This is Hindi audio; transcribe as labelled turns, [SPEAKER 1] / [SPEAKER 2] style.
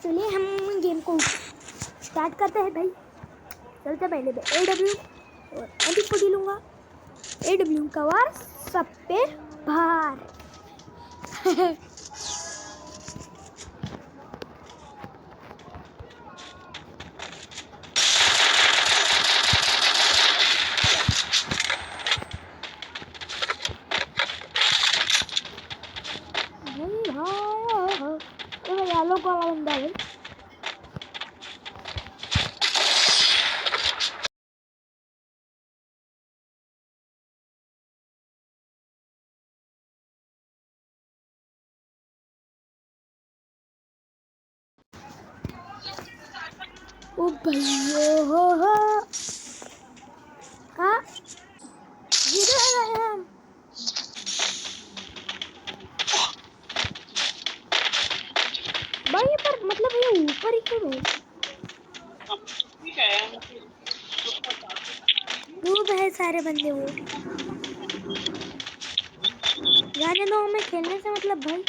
[SPEAKER 1] चलिए हम गेम को स्टार्ट करते हैं भाई। चलते पहले मैं AW और MP40 लूँगा। AW का वार सब पे भार। आलोक वाला बंदा है। ओ भैया हो हाँ भाई पर मतलब ये ऊपर ही क्यों है? दूर है सारे बंदे वो जाने दो हमें खेलने से मतलब भाई।